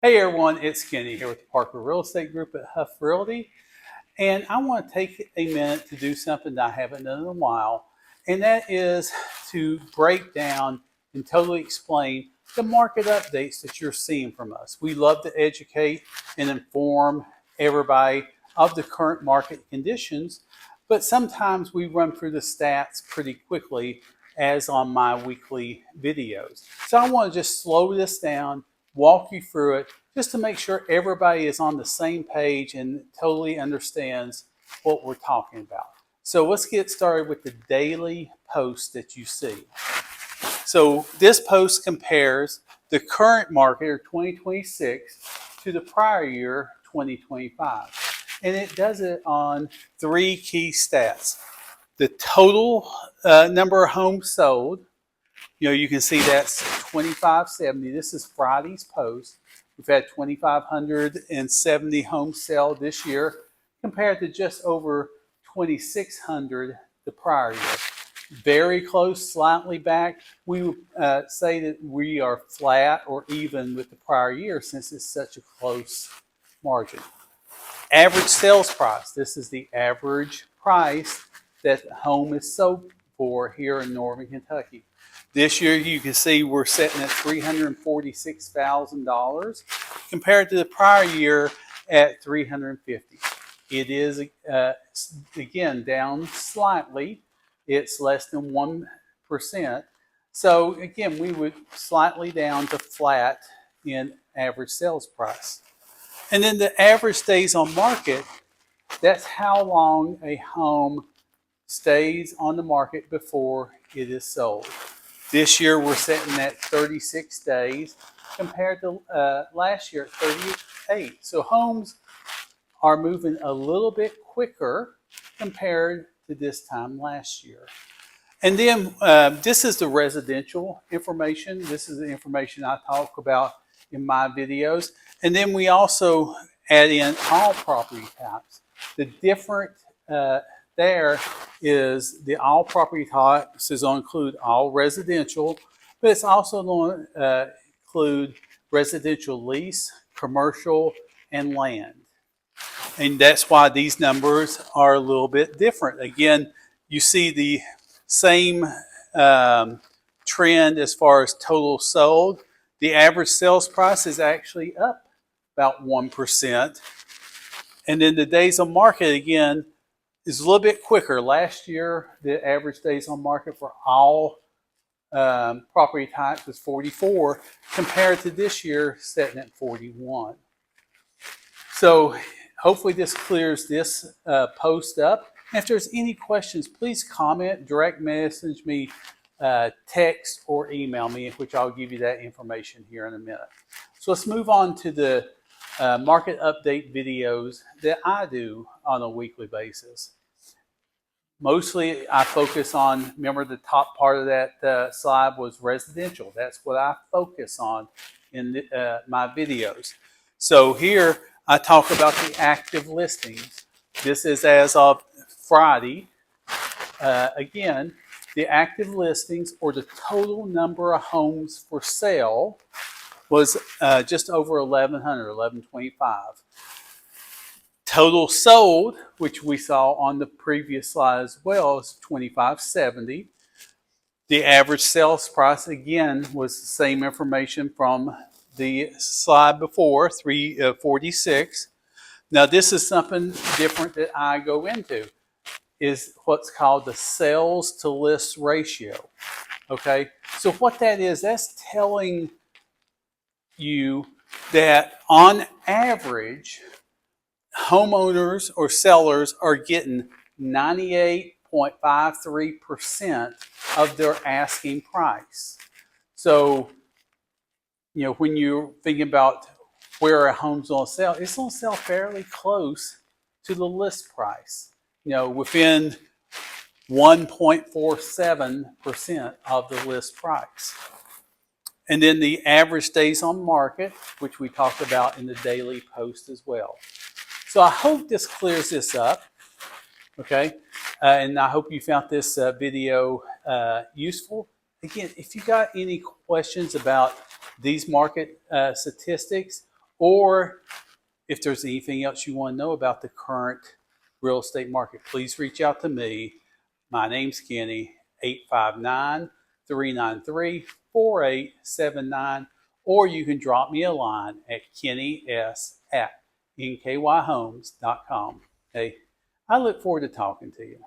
Hey everyone, it's Kenny here with the Parker Real Estate Group at Huff Realty. And I want to take a minute to do something that I haven't done in a while. And that is to break down and totally explain the market updates that you're seeing from us. We love to educate and inform everybody of the current market conditions, but sometimes we run through the stats pretty quickly as on my weekly videos. So I want to just slow this down, walk you through it, just to make sure everybody is on the same page and totally understands what we're talking about. So let's get started with the daily post that you see. So this post compares the current market, or 2026, to the prior year, 2025. And it does it on three key stats. The total number of homes sold, you can see that's 2,570. This is Friday's post. We've had 2,570 homes sell this year compared to just over 2,600 the prior year. Very close, slightly back. We would say that we are flat or even with the prior year since it's such a close margin. Average sales price. This is the average price that the home is sold for here in Northern Kentucky. This year, you can see we're sitting at $346,000 compared to the prior year at $350,000. It is, again, down slightly. It's less than 1%. So, again, we would slightly down to flat in average sales price. And then the average days on market, that's how long a home stays on the market before it is sold. This year we're sitting at 36 days compared to last year at 38. So homes are moving a little bit quicker compared to this time last year. And then this is the residential information. This is the information I talk about in my videos. And then we also add in all property types. The different there is the all property types is going to include all residential, but it's also going to include residential lease, commercial, and land. And that's why these numbers are a little bit different. Again, you see the same trend as far as total sold. The average sales price is actually up about 1%. And then the days on market, again, is a little bit quicker. Last year, the average days on market for all property types was 44, compared to this year, sitting at 41. So hopefully this clears this post up. And if there's any questions, please comment, direct message me, text, or email me, which I'll give you that information here in a minute. So let's move on to the market update videos that I do on a weekly basis. Mostly I focus on, remember the top part of that slide was residential. That's what I focus on in my videos. So here I talk about the active listings. This is as of Friday. Again, the active listings, or the total number of homes for sale, was just over 1,100, 1,125. Total sold, which we saw on the previous slide as well, is 2,570. The average sales price, again, was the same information from the slide before, 346. Now, this is something different that I go into, is what's called the sales to list ratio. Okay, so what that is, that's telling you that on average, homeowners or sellers are getting 98.53% of their asking price. So, when you're thinking about where a home's going to sell, it's going to sell fairly close to the list price, within 1.47% of the list price. And then the average days on market, which we talked about in the daily post as well. So I hope this clears this up, okay? And I hope you found this video useful. Again, if you got any questions about these market statistics Or if there's anything else you want to know about the current real estate market, please reach out to me. My name's Kenny, 859-393-4879, or you can drop me a line at kennys@nkyhomes.com. Hey, I look forward to talking to you.